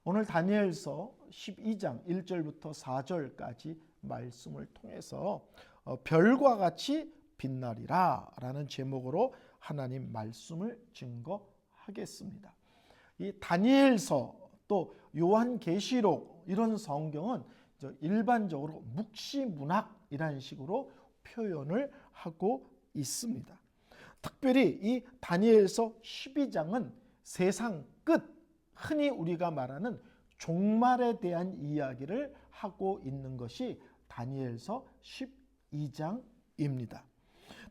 오늘 다니엘서 12장 1절부터 4절까지 말씀을 통해서 별과 같이 빛나리라 라는 제목으로 하나님 말씀을 증거하겠습니다. 이 다니엘서 또 요한계시록 이런 성경은 일반적으로 묵시문학이라는 식으로 표현을 하고 있습니다. 특별히 이 다니엘서 12장은 세상 끝, 흔히 우리가 말하는 종말에 대한 이야기를 하고 있는 것이 다니엘서 12장입니다.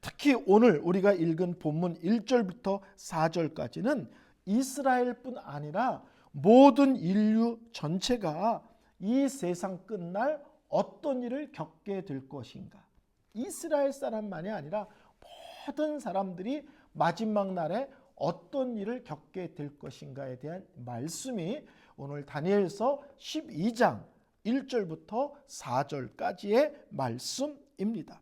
특히 오늘 우리가 읽은 본문 1절부터 4절까지는 이스라엘뿐 아니라 모든 인류 전체가 이 세상 끝날 어떤 일을 겪게 될 것인가. 이스라엘 사람만이 아니라 모든 사람들이 마지막 날에 어떤 일을 겪게 될 것인가에 대한 말씀이 오늘 다니엘서 12장 1절부터 4절까지의 말씀입니다.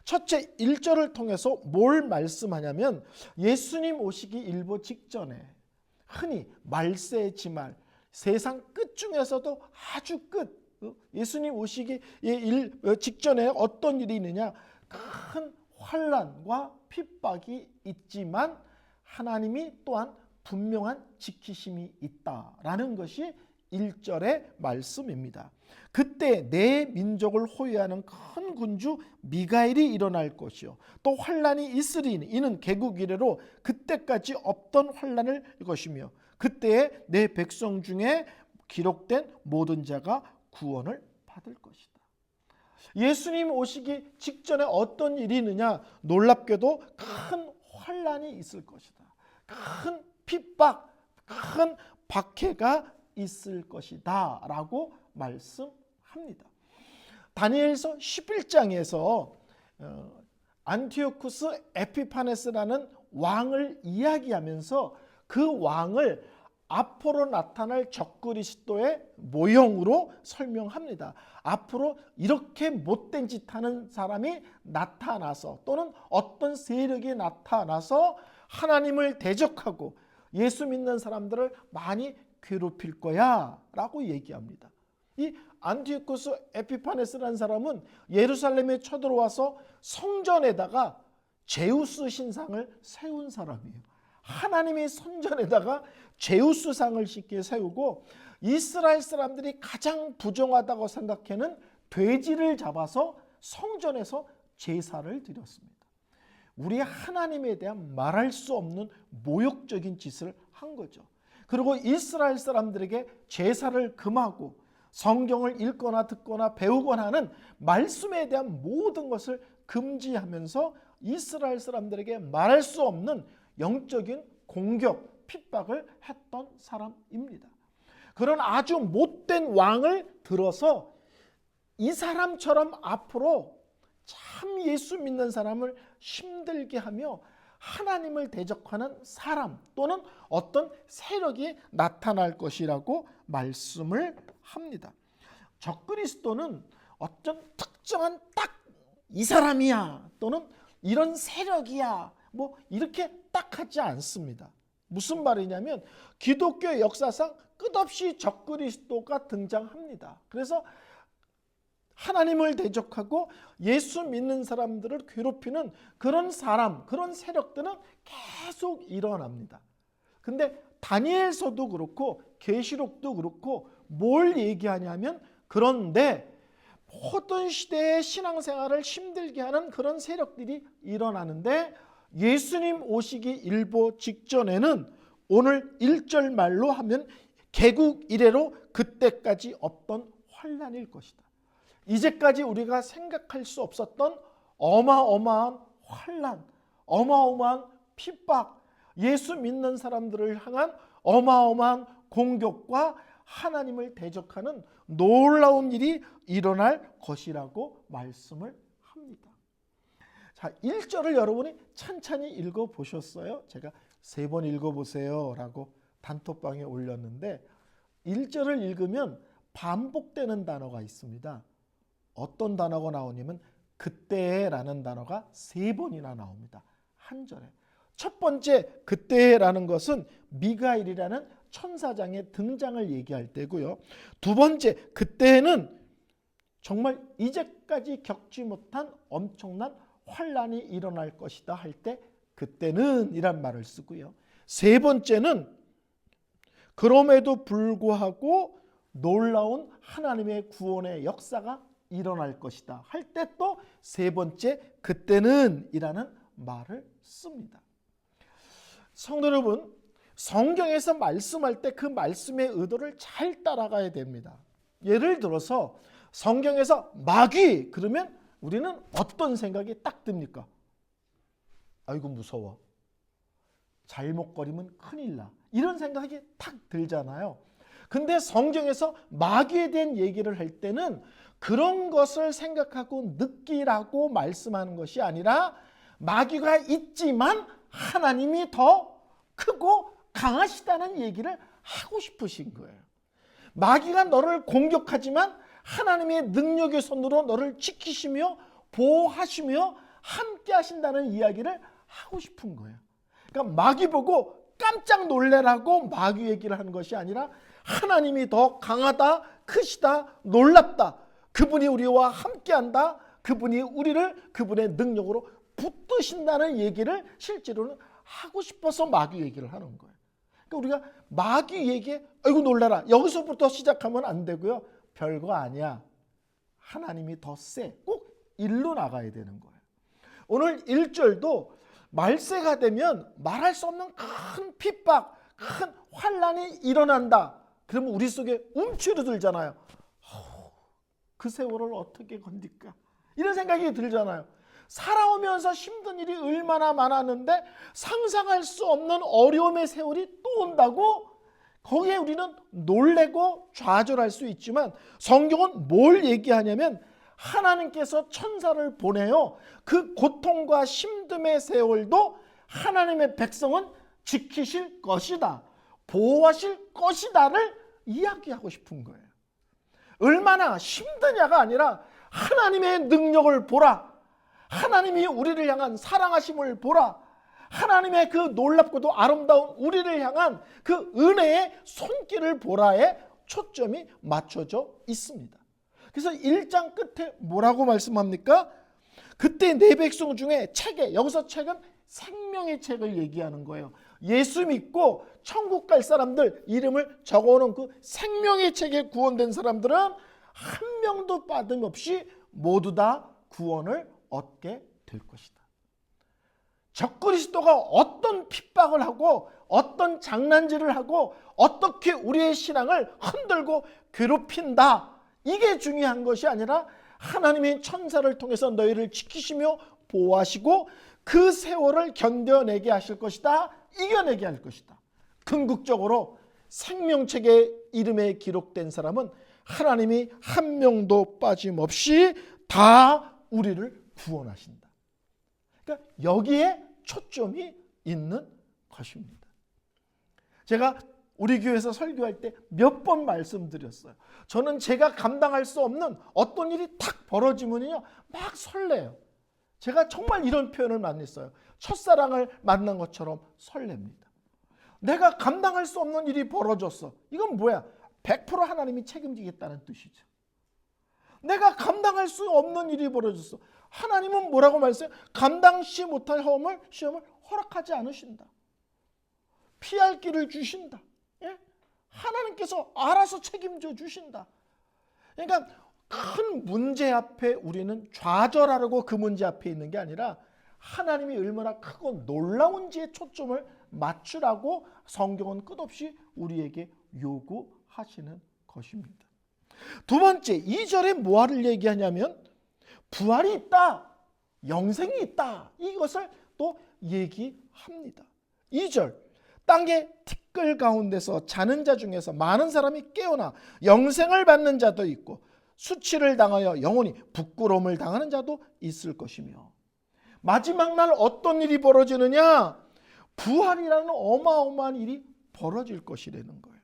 첫째 1절을 통해서 뭘 말씀하냐면 예수님 오시기 일보 직전에 흔히 말세의 지말, 세상 끝 중에서도 아주 끝, 예수님 오시기 직전에 어떤 일이 있느냐, 큰 환난과 핍박이 있지만 하나님이 또한 분명한 지키심이 있다라는 것이 1절의 말씀입니다. 그때 내 민족을 호위하는 큰 군주 미가엘이 일어날 것이요 또 환난이 있으리니 이는 개국 이래로 그때까지 없던 환난을 것이며 그때에 내 백성 중에 기록된 모든 자가 구원을 받을 것이다. 예수님 오시기 직전에 어떤 일이 있느냐, 놀랍게도 큰 환난이 있을 것이다. 큰 핍박, 큰 박해가 있을 것이다 라고 말씀합니다. 다니엘서 11장에서 안티오쿠스 에피파네스라는 왕을 이야기하면서 그 왕을 앞으로 나타날 적그리스도의 모형으로 설명합니다. 앞으로 이렇게 못된 짓 하는 사람이 나타나서 또는 어떤 세력이 나타나서 하나님을 대적하고 예수 믿는 사람들을 많이 괴롭힐 거야 라고 얘기합니다. 이 안티오쿠스 에피파네스라는 사람은 예루살렘에 쳐들어와서 성전에다가 제우스 신상을 세운 사람이에요. 하나님의 성전에다가 제우스 상을 쉽게 세우고 이스라엘 사람들이 가장 부정하다고 생각하는 돼지를 잡아서 성전에서 제사를 드렸습니다. 우리 하나님에 대한 말할 수 없는 모욕적인 짓을 한 거죠. 그리고 이스라엘 사람들에게 제사를 금하고 성경을 읽거나 듣거나 배우거나 하는 말씀에 대한 모든 것을 금지하면서 이스라엘 사람들에게 말할 수 없는 영적인 공격, 핍박을 했던 사람입니다. 그런 아주 못된 왕을 들어서 이 사람처럼 앞으로 참 예수 믿는 사람을 힘들게 하며 하나님을 대적하는 사람 또는 어떤 세력이 나타날 것이라고 말씀을 합니다. 적그리스도는 어떤 특정한 딱 이 사람이야 또는 이런 세력이야 뭐 이렇게 딱 하지 않습니다. 무슨 말이냐면 기독교 역사상 끝없이 적그리스도가 등장합니다. 그래서 하나님을 대적하고 예수 믿는 사람들을 괴롭히는 그런 사람, 그런 세력들은 계속 일어납니다. 근데 다니엘서도 그렇고 계시록도 그렇고 뭘 얘기하냐면 그런데 모든 시대의 신앙생활을 힘들게 하는 그런 세력들이 일어나는데 예수님 오시기 일보 직전에는 오늘 1절 말로 하면 개국 이래로 그때까지 없던 환난일 것이다. 이제까지 우리가 생각할 수 없었던 어마어마한 환난, 어마어마한 핍박, 예수 믿는 사람들을 향한 어마어마한 공격과 하나님을 대적하는 놀라운 일이 일어날 것이라고 말씀을 합니다. 자, 1절을 여러분이 찬찬히 읽어보셨어요? 제가 3번 읽어보세요 라고 단톡방에 올렸는데 1절을 읽으면 반복되는 단어가 있습니다. 어떤 단어가 나오냐면 그때라는 단어가 3번이나 나옵니다. 한 절에. 첫 번째 그때라는 것은 미가엘이라는 천사장의 등장을 얘기할 때고요. 두 번째, 그때는 정말 이제까지 겪지 못한 엄청난 환란이 일어날 것이다 할 때 그때는 이란 말을 쓰고요. 세 번째는 그럼에도 불구하고 놀라운 하나님의 구원의 역사가 일어날 것이다 할 때 또 세 번째 그때는 이라는 말을 씁니다. 성도 여러분, 성경에서 말씀할 때 그 말씀의 의도를 잘 따라가야 됩니다. 예를 들어서 성경에서 마귀 그러면 우리는 어떤 생각이 딱 듭니까? 아이고 무서워. 잘못거리면 큰일 나. 이런 생각이 딱 들잖아요. 근데 성경에서 마귀에 대한 얘기를 할 때는 그런 것을 생각하고 느끼라고 말씀하는 것이 아니라 마귀가 있지만 하나님이 더 크고 강하시다는 얘기를 하고 싶으신 거예요. 마귀가 너를 공격하지만 하나님의 능력의 손으로 너를 지키시며 보호하시며 함께 하신다는 이야기를 하고 싶은 거예요. 그러니까 마귀 보고 깜짝 놀래라고 마귀 얘기를 하는 것이 아니라 하나님이 더 강하다, 크시다, 놀랍다. 그분이 우리와 함께한다. 그분이 우리를 그분의 능력으로 붙드신다는 얘기를 실제로는 하고 싶어서 마귀 얘기를 하는 거예요. 그러니까 우리가 마귀 얘기에 아이고 놀라라. 여기서부터 시작하면 안 되고요. 별거 아니야. 하나님이 더 세. 꼭 일로 나가야 되는 거예요. 오늘 1절도 말세가 되면 말할 수 없는 큰 핍박, 큰 환란이 일어난다. 그러면 우리 속에 움츠러들잖아요. 그 세월을 어떻게 건딜까? 이런 생각이 들잖아요. 살아오면서 힘든 일이 얼마나 많았는데 상상할 수 없는 어려움의 세월이 또 온다고? 거기에 우리는 놀래고 좌절할 수 있지만 성경은 뭘 얘기하냐면 하나님께서 천사를 보내요. 그 고통과 힘듦의 세월도 하나님의 백성은 지키실 것이다. 보호하실 것이다를 이야기하고 싶은 거예요. 얼마나 힘드냐가 아니라 하나님의 능력을 보라. 하나님이 우리를 향한 사랑하심을 보라. 하나님의 그 놀랍고도 아름다운 우리를 향한 그 은혜의 손길을 보라에 초점이 맞춰져 있습니다. 그래서 1장 끝에 뭐라고 말씀합니까? 그때 내 백성 중에 책에, 여기서 책은 생명의 책을 얘기하는 거예요. 예수 믿고 천국 갈 사람들 이름을 적어놓은 그 생명의 책에 구원된 사람들은 한 명도 빠짐없이 모두 다 구원을 얻게 될 것이다. 적그리스도가 어떤 핍박을 하고 어떤 장난질을 하고 어떻게 우리의 신앙을 흔들고 괴롭힌다. 이게 중요한 것이 아니라 하나님의 천사를 통해서 너희를 지키시며 보호하시고 그 세월을 견뎌내게 하실 것이다. 이겨내게 할 것이다. 궁극적으로 생명책의 이름에 기록된 사람은 하나님이 한 명도 빠짐없이 다 우리를 구원하신다. 그러니까 여기에 초점이 있는 것입니다. 제가 우리 교회에서 설교할 때 몇 번 말씀드렸어요. 저는 제가 감당할 수 없는 어떤 일이 탁 벌어지면요 막 설레요. 제가 정말 이런 표현을 많이 써요. 첫사랑을 만난 것처럼 설렙니다. 내가 감당할 수 없는 일이 벌어졌어. 이건 뭐야? 100% 하나님이 책임지겠다는 뜻이죠. 내가 감당할 수 없는 일이 벌어졌어. 하나님은 뭐라고 말했어요? 감당치 못할 시험을 허락하지 않으신다. 피할 길을 주신다. 예? 하나님께서 알아서 책임져 주신다. 그러니까 큰 문제 앞에 우리는 좌절하려고 그 문제 앞에 있는 게 아니라 하나님이 얼마나 크고 놀라운지에 초점을 맞추라고 성경은 끝없이 우리에게 요구하시는 것입니다. 두 번째, 2절에 뭐를 얘기하냐면 부활이 있다, 영생이 있다, 이것을 또 얘기합니다. 2절, 땅의 티끌 가운데서 자는 자 중에서 많은 사람이 깨어나 영생을 받는 자도 있고 수치를 당하여 영원히 부끄러움을 당하는 자도 있을 것이며, 마지막 날 어떤 일이 벌어지느냐? 부활이라는 어마어마한 일이 벌어질 것이라는 거예요.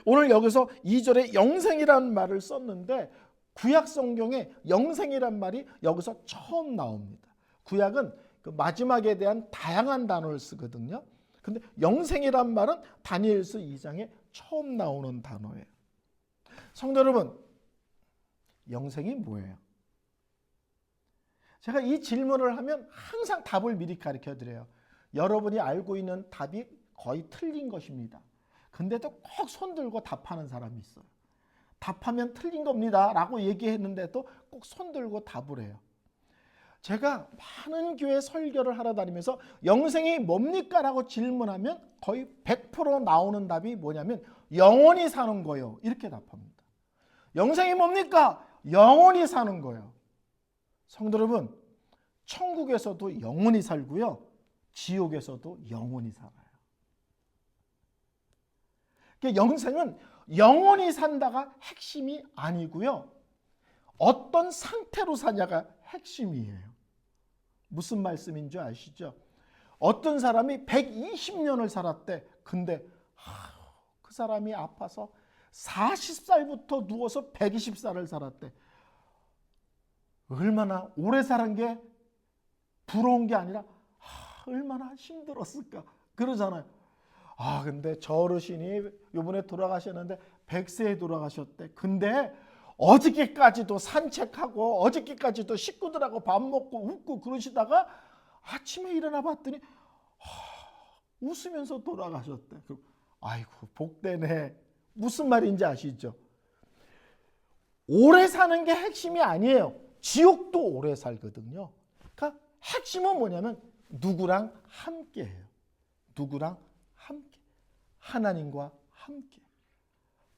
오늘 여기서 2절에 영생이라는 말을 썼는데 구약 성경에 영생이란 말이 여기서 처음 나옵니다. 구약은 그 마지막에 대한 다양한 단어를 쓰거든요. 근데 영생이란 말은 다니엘서 2장에 처음 나오는 단어예요. 성도 여러분, 영생이 뭐예요? 제가 이 질문을 하면 항상 답을 미리 가르쳐 드려요. 여러분이 알고 있는 답이 거의 틀린 것입니다. 근데도 꼭 손들고 답하는 사람이 있어요. 답하면 틀린 겁니다 라고 얘기했는데도 꼭 손들고 답을 해요. 제가 많은 교회 설교를 하러 다니면서 영생이 뭡니까? 라고 질문하면 거의 100% 나오는 답이 뭐냐면 영원히 사는 거예요. 이렇게 답합니다. 영생이 뭡니까? 영원히 사는 거예요. 성도 여러분, 천국에서도 영원히 살고요, 지옥에서도 영원히 살아요. 그러니까 영생은 영원히 산다가 핵심이 아니고요, 어떤 상태로 사냐가 핵심이에요. 무슨 말씀인 줄 아시죠? 어떤 사람이 120년을 살았대. 근데 그 사람이 아파서 40살부터 누워서 120살을 살았대. 얼마나 오래 사는 게 부러운 게 아니라 얼마나 힘들었을까 그러잖아요. 근데 저 어르신이 이번에 돌아가셨는데 100세에 돌아가셨대. 근데 어저께까지도 산책하고 어저께까지도 식구들하고 밥 먹고 웃고 그러시다가 아침에 일어나 봤더니 웃으면서 돌아가셨대. 아이고 복되네. 무슨 말인지 아시죠? 오래 사는 게 핵심이 아니에요. 지옥도 오래 살거든요. 그러니까 핵심은 뭐냐면 누구랑 함께해요. 누구랑 함께. 하나님과 함께.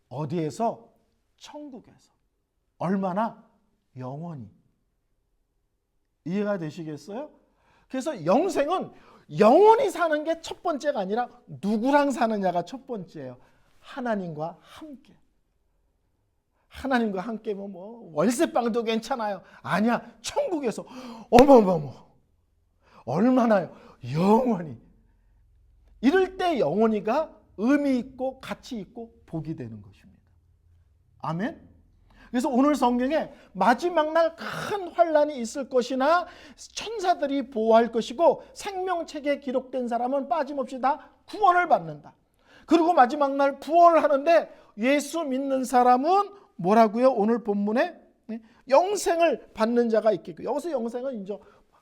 어디에서? 천국에서. 얼마나? 영원히. 이해가 되시겠어요? 그래서 영생은 영원히 사는 게 첫 번째가 아니라 누구랑 사느냐가 첫 번째예요. 하나님과 함께. 하나님과 함께면 뭐 월세방도 괜찮아요. 아니야, 천국에서 어머머머 얼마나요? 영원히. 이럴 때 영원히가 의미 있고 가치 있고 복이 되는 것입니다. 아멘. 그래서 오늘 성경에 마지막 날 큰 환란이 있을 것이나 천사들이 보호할 것이고 생명책에 기록된 사람은 빠짐없이 다 구원을 받는다. 그리고 마지막 날 부활을 하는데 예수 믿는 사람은 뭐라고요? 오늘 본문에 영생을 받는 자가 있겠고, 여기서 영생은 이제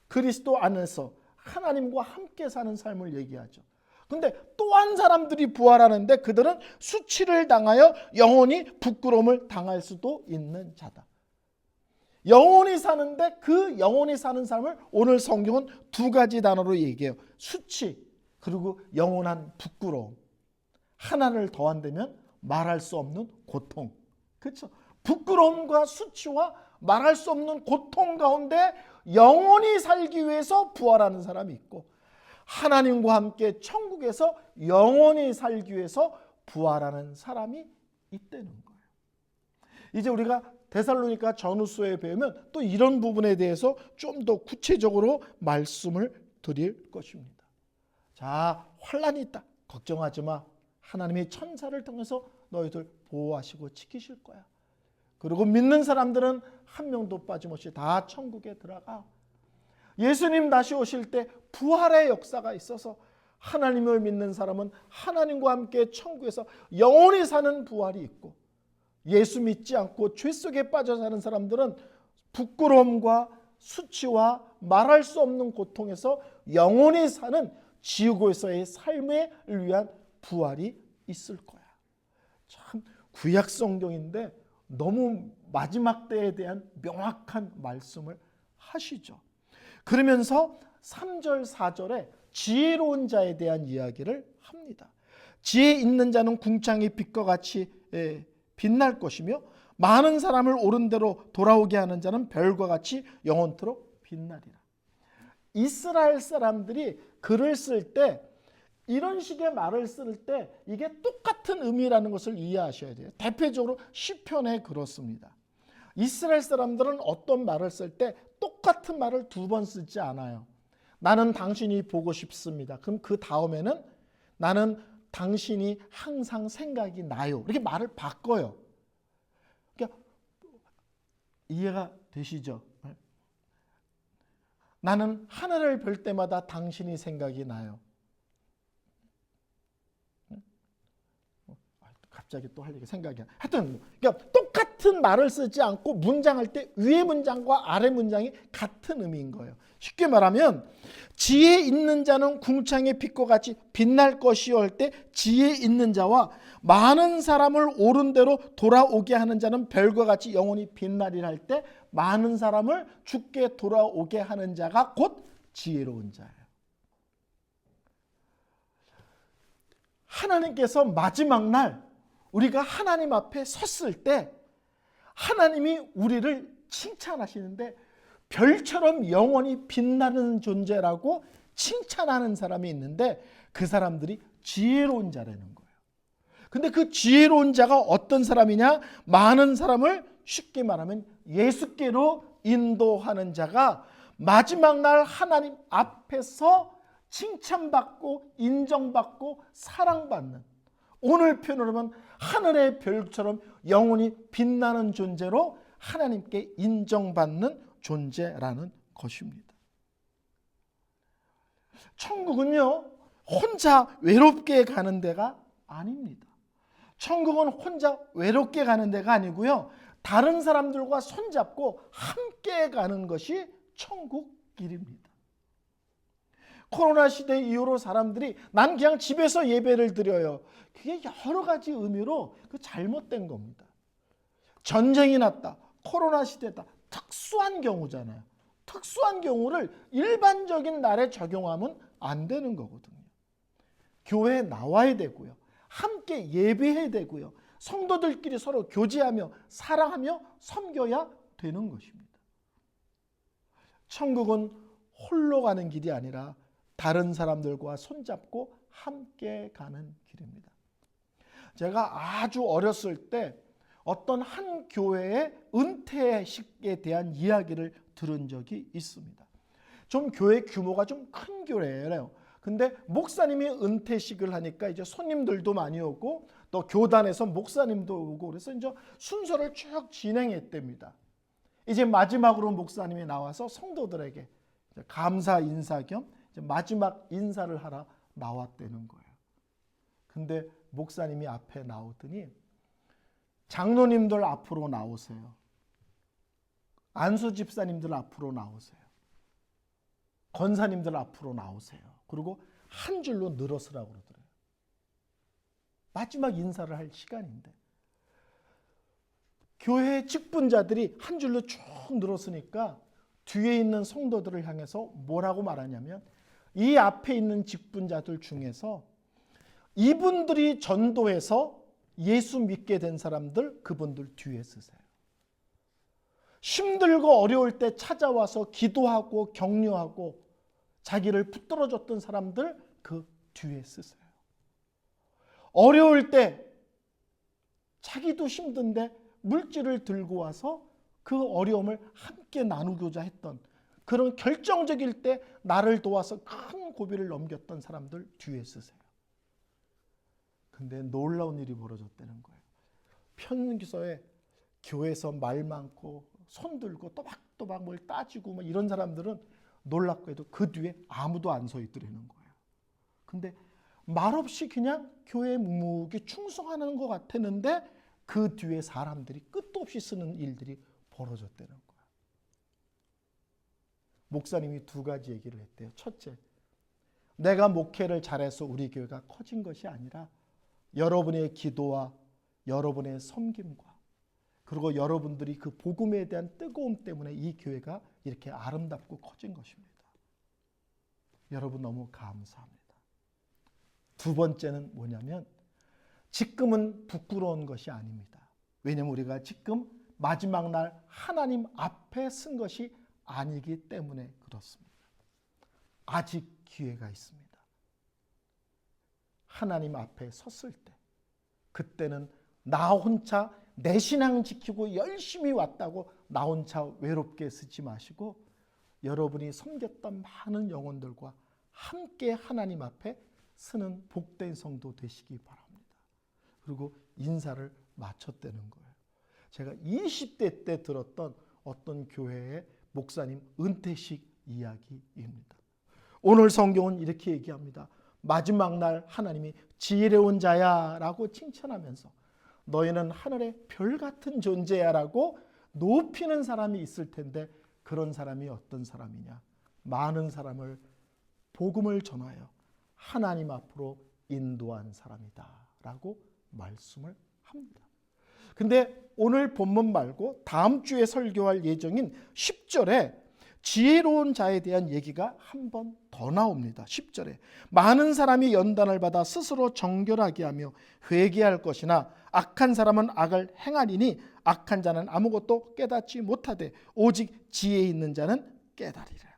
그리스도 안에서 하나님과 함께 사는 삶을 얘기하죠. 근데 또 한 사람들이 부활하는데 그들은 수치를 당하여 영원히 부끄러움을 당할 수도 있는 자다. 영원히 사는데 그 영원히 사는 삶을 오늘 성경은 두 가지 단어로 얘기해요. 수치 그리고 영원한 부끄러움. 하나를 더한다면 말할 수 없는 고통. 그렇죠? 부끄러움과 수치와 말할 수 없는 고통 가운데 영원히 살기 위해서 부활하는 사람이 있고, 하나님과 함께 천국에서 영원히 살기 위해서 부활하는 사람이 있다는 거예요. 이제 우리가 데살로니가 전후서에 배우면 또 이런 부분에 대해서 좀 더 구체적으로 말씀을 드릴 것입니다. 자, 환란이 있다. 걱정하지 마. 하나님이 천사를 통해서 너희들 보호하시고 지키실 거야. 그리고 믿는 사람들은 한 명도 빠짐없이 다 천국에 들어가. 예수님 다시 오실 때 부활의 역사가 있어서 하나님을 믿는 사람은 하나님과 함께 천국에서 영원히 사는 부활이 있고, 예수 믿지 않고 죄 속에 빠져 사는 사람들은 부끄러움과 수치와 말할 수 없는 고통에서 영원히 사는 지옥에서의 삶을 위한 부활이 있을 거야. 참 구약 성경인데 너무 마지막 때에 대한 명확한 말씀을 하시죠. 그러면서 3절 4절에 지혜로운 자에 대한 이야기를 합니다. 지혜 있는 자는 궁창의 빛과 같이 빛날 것이며 많은 사람을 옳은 대로 돌아오게 하는 자는 별과 같이 영원토록 빛나리라. 이스라엘 사람들이 글을 쓸 때 이런 식의 말을 쓸 때 이게 똑같은 의미라는 것을 이해하셔야 돼요. 대표적으로 시편에 그렇습니다. 이스라엘 사람들은 어떤 말을 쓸 때 똑같은 말을 두 번 쓰지 않아요. 나는 당신이 보고 싶습니다. 그럼 그 다음에는 나는 당신이 항상 생각이 나요. 이렇게 말을 바꿔요. 그러니까 이해가 되시죠? 나는 하늘을 볼 때마다 당신이 생각이 나요. 갑자기 또 할 얘기 생각이 하여튼 그러니까 똑같은 말을 쓰지 않고 문장할 때 위의 문장과 아래 문장이 같은 의미인 거예요. 쉽게 말하면 지혜 있는 자는 궁창의 빛과 같이 빛날 것이요 할 때 지혜 있는 자와 많은 사람을 옳은 대로 돌아오게 하는 자는 별과 같이 영원히 빛나리라 할 때 많은 사람을 주께 돌아오게 하는 자가 곧 지혜로운 자예요. 하나님께서 마지막 날 우리가 하나님 앞에 섰을 때 하나님이 우리를 칭찬하시는데 별처럼 영원히 빛나는 존재라고 칭찬하는 사람이 있는데 그 사람들이 지혜로운 자라는 거예요. 근데 그 지혜로운 자가 어떤 사람이냐? 많은 사람을 쉽게 말하면 예수께로 인도하는 자가 마지막 날 하나님 앞에서 칭찬받고 인정받고 사랑받는, 오늘 표현으로 하면 하늘의 별처럼 영원히 빛나는 존재로 하나님께 인정받는 존재라는 것입니다. 천국은요 혼자 외롭게 가는 데가 아닙니다. 천국은 혼자 외롭게 가는 데가 아니고요, 다른 사람들과 손잡고 함께 가는 것이 천국 길입니다. 코로나 시대 이후로 사람들이 난 그냥 집에서 예배를 드려요. 그게 여러 가지 의미로 그 잘못된 겁니다. 전쟁이 났다, 코로나 시대다, 특수한 경우잖아요. 특수한 경우를 일반적인 날에 적용하면 안 되는 거거든요. 교회에 나와야 되고요, 함께 예배해야 되고요, 성도들끼리 서로 교제하며 사랑하며 섬겨야 되는 것입니다. 천국은 홀로 가는 길이 아니라 다른 사람들과 손잡고 함께 가는 길입니다. 제가 아주 어렸을 때 어떤 한 교회의 은퇴식에 대한 이야기를 들은 적이 있습니다. 좀 교회 규모가 좀 큰 교회예요. 근데 목사님이 은퇴식을 하니까 이제 손님들도 많이 오고 또 교단에서 목사님도 오고 그래서 이제 순서를 쭉 진행했답니다. 이제 마지막으로 목사님이 나와서 성도들에게 감사 인사 겸 마지막 인사를 하러 나왔다는 거예요. 근데 목사님이 앞에 나오더니 장로님들 앞으로 나오세요. 안수 집사님들 앞으로 나오세요. 권사님들 앞으로 나오세요. 그리고 한 줄로 늘어서라고 그러더래요. 마지막 인사를 할 시간인데 교회 직분자들이 한 줄로 쭉 늘었으니까 뒤에 있는 성도들을 향해서 뭐라고 말하냐면 이 앞에 있는 직분자들 중에서 이분들이 전도해서 예수 믿게 된 사람들, 그분들 뒤에 쓰세요. 힘들고 어려울 때 찾아와서 기도하고 격려하고 자기를 붙들어줬던 사람들 그 뒤에 쓰세요. 어려울 때 자기도 힘든데 물질을 들고 와서 그 어려움을 함께 나누고자 했던, 그런 결정적일 때 나를 도와서 큰 고비를 넘겼던 사람들 뒤에 쓰세요. 근데 놀라운 일이 벌어졌다는 거예요. 편기서에 교회에서 말 많고 손 들고 또박또박 뭘 따지고 뭐 이런 사람들은 놀랍고 해도 그 뒤에 아무도 안 서 있더라는 거예요. 근데 말없이 그냥 교회에 묵묵히 충성하는 것 같았는데 그 뒤에 사람들이 끝도 없이 쓰는 일들이 벌어졌다는 거예요. 목사님이 두 가지 얘기를 했대요. 첫째, 내가 목회를 잘해서 우리 교회가 커진 것이 아니라 여러분의 기도와 여러분의 섬김과 그리고 여러분들이 그 복음에 대한 뜨거움 때문에 이 교회가 이렇게 아름답고 커진 것입니다. 여러분 너무 감사합니다. 두 번째는 뭐냐면 지금은 부끄러운 것이 아닙니다. 왜냐하면 우리가 지금 마지막 날 하나님 앞에 쓴 것이 아니기 때문에 그렇습니다. 아직 기회가 있습니다. 하나님 앞에 섰을 때 그때는 나 혼자 내 신앙 지키고 열심히 왔다고 나 혼자 외롭게 쓰지 마시고 여러분이 섬겼던 많은 영혼들과 함께 하나님 앞에 서는 복된 성도 되시기 바랍니다. 그리고 인사를 마쳤다는 거예요. 제가 20대 때 들었던 어떤 교회의 목사님 은퇴식 이야기입니다. 오늘 성경은 이렇게 얘기합니다. 마지막 날 하나님이 지혜로운 자야 라고 칭찬하면서 너희는 하늘의 별 같은 존재야라고 높이는 사람이 있을 텐데 그런 사람이 어떤 사람이냐? 많은 사람을 복음을 전하여 하나님 앞으로 인도한 사람이다 라고 말씀을 합니다. 근데 오늘 본문 말고 다음 주에 설교할 예정인 10절에 지혜로운 자에 대한 얘기가 한 번 더 나옵니다. 10절에 많은 사람이 연단을 받아 스스로 정결하게 하며 회개할 것이나 악한 사람은 악을 행하리니 악한 자는 아무것도 깨닫지 못하되 오직 지혜 있는 자는 깨달으리라.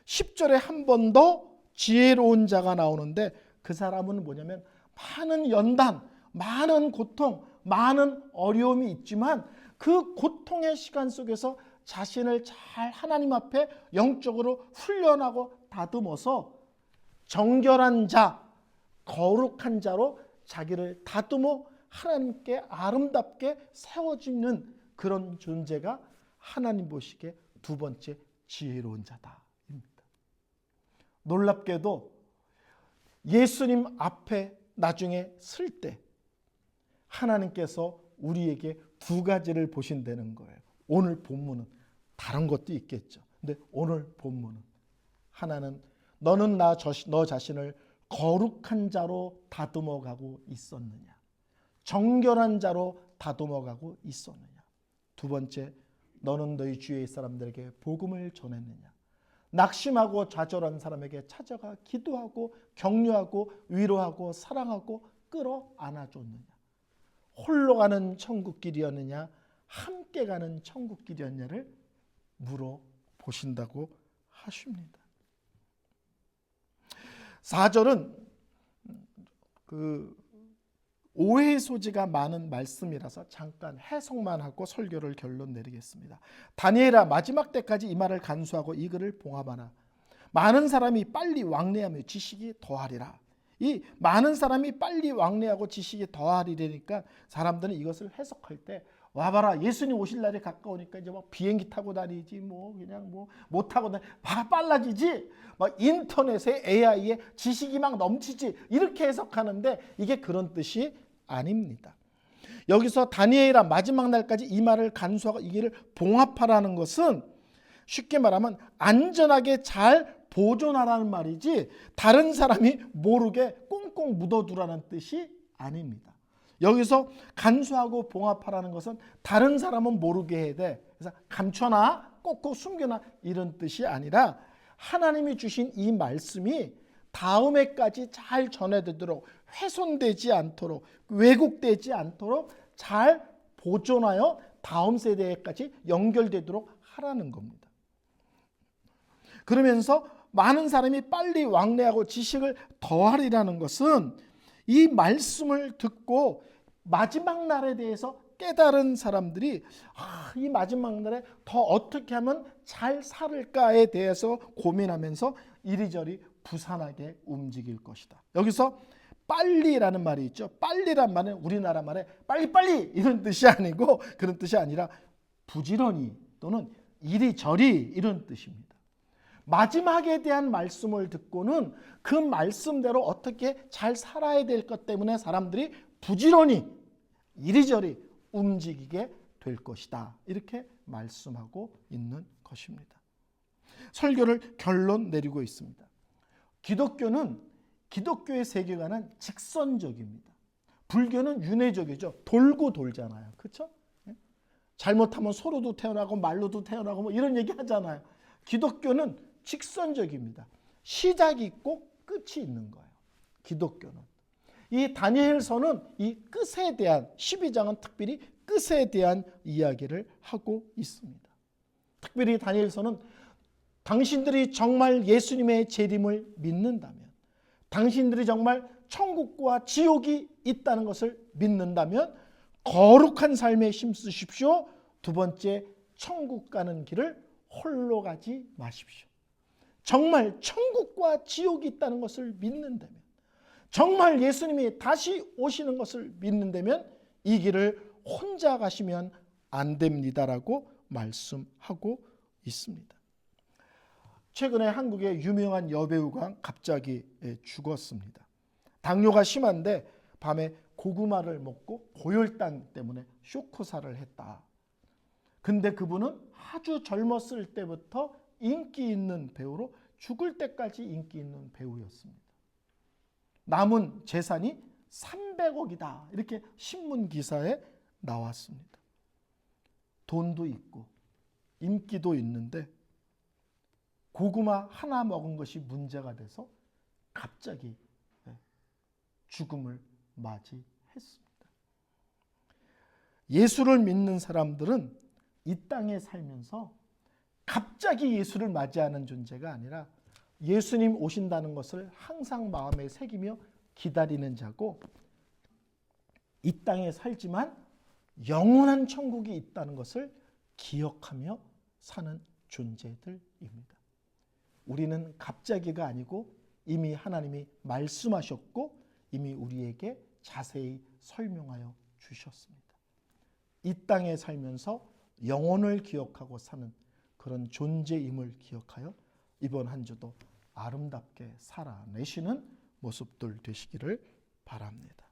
10절에 한 번 더 지혜로운 자가 나오는데 그 사람은 뭐냐면 많은 연단, 많은 고통, 많은 어려움이 있지만 그 고통의 시간 속에서 자신을 잘 하나님 앞에 영적으로 훈련하고 다듬어서 정결한 자, 거룩한 자로 자기를 다듬어 하나님께 아름답게 세워지는 그런 존재가 하나님 보시기에 두 번째 지혜로운 자다입니다. 놀랍게도 예수님 앞에 나중에 쓸 때 하나님께서 우리에게 두 가지를 보신다는 거예요. 오늘 본문은 다른 것도 있겠죠. 근데 오늘 본문은 하나는 너는 너 자신을 거룩한 자로 다듬어 가고 있었느냐? 정결한 자로 다듬어 가고 있었느냐? 두 번째, 너는 너희 주위의 사람들에게 복음을 전했느냐? 낙심하고 좌절한 사람에게 찾아가 기도하고 격려하고 위로하고 사랑하고 끌어안아줬느냐? 홀로 가는 천국길이었느냐? 함께 가는 천국길이었냐를 물어보신다고 하십니다. 4절은 오해의 소지가 많은 말씀이라서 잠깐 해석만 하고 설교를 결론 내리겠습니다. 다니엘아, 마지막 때까지 이 말을 간수하고 이 글을 봉합하라. 많은 사람이 빨리 왕래하며 지식이 더하리라. 이 많은 사람이 빨리 왕래하고 지식이 더하리라니까 사람들은 이것을 해석할 때 와봐라, 예수님 오실 날이 가까우니까 이제 막 비행기 타고 다니지 그냥 못 타고 다니 빨라지지, 막 인터넷에 AI에 지식이 막 넘치지, 이렇게 해석하는데 이게 그런 뜻이 아닙니다. 여기서 다니엘아 마지막 날까지 이 말을 간수하고 이 길을 봉합하라는 것은 쉽게 말하면 안전하게 잘 보존하라는 말이지 다른 사람이 모르게 꽁꽁 묻어두라는 뜻이 아닙니다. 여기서 간수하고 봉합하라는 것은 다른 사람은 모르게 해야 돼. 그래서 감춰놔, 꼭꼭 숨겨놔, 이런 뜻이 아니라 하나님이 주신 이 말씀이 다음에까지 잘 전해되도록, 훼손되지 않도록, 왜곡되지 않도록 잘 보존하여 다음 세대까지 연결되도록 하라는 겁니다. 그러면서 많은 사람이 빨리 왕래하고 지식을 더하리라는 것은 이 말씀을 듣고 마지막 날에 대해서 깨달은 사람들이 이 마지막 날에 더 어떻게 하면 잘 살을까에 대해서 고민하면서 이리저리 부산하게 움직일 것이다. 여기서 빨리라는 말이 있죠. 빨리란 말은 우리나라 말에 빨리빨리 이런 뜻이 아니고, 그런 뜻이 아니라 부지런히 또는 이리저리 이런 뜻입니다. 마지막에 대한 말씀을 듣고는 그 말씀대로 어떻게 잘 살아야 될 것 때문에 사람들이 부지런히 이리저리 움직이게 될 것이다. 이렇게 말씀하고 있는 것입니다. 설교를 결론 내리고 있습니다. 기독교의 세계관은 직선적입니다. 불교는 윤회적이죠. 돌고 돌잖아요. 그렇죠? 잘못하면 소로도 태어나고 말로도 태어나고 이런 얘기 하잖아요. 기독교는 직선적입니다. 시작이 있고 끝이 있는 거예요. 기독교는. 이 다니엘서는 이 끝에 대한, 12장은 특별히 끝에 대한 이야기를 하고 있습니다. 특별히 다니엘서는 당신들이 정말 예수님의 재림을 믿는다면, 당신들이 정말 천국과 지옥이 있다는 것을 믿는다면 거룩한 삶에 힘쓰십시오. 두 번째, 천국 가는 길을 홀로 가지 마십시오. 정말 천국과 지옥이 있다는 것을 믿는다면, 정말 예수님이 다시 오시는 것을 믿는다면 이 길을 혼자 가시면 안 됩니다라고 말씀하고 있습니다. 최근에 한국의 유명한 여배우가 갑자기 죽었습니다. 당뇨가 심한데 밤에 고구마를 먹고 고혈당 때문에 쇼크사를 했다. 근데 그분은 아주 젊었을 때부터 인기 있는 배우로 죽을 때까지 인기 있는 배우였습니다. 남은 재산이 300억이다. 이렇게 신문 기사에 나왔습니다. 돈도 있고 인기도 있는데 고구마 하나 먹은 것이 문제가 돼서 갑자기 죽음을 맞이했습니다. 예수를 믿는 사람들은 이 땅에 살면서 갑자기 예수를 맞이하는 존재가 아니라 예수님 오신다는 것을 항상 마음에 새기며 기다리는 자고, 이 땅에 살지만 영원한 천국이 있다는 것을 기억하며 사는 존재들입니다. 우리는 갑자기가 아니고 이미 하나님이 말씀하셨고 이미 우리에게 자세히 설명하여 주셨습니다. 이 땅에 살면서 영혼을 기억하고 사는 그런 존재임을 기억하여 이번 한 주도 아름답게 살아내시는 모습들 되시기를 바랍니다.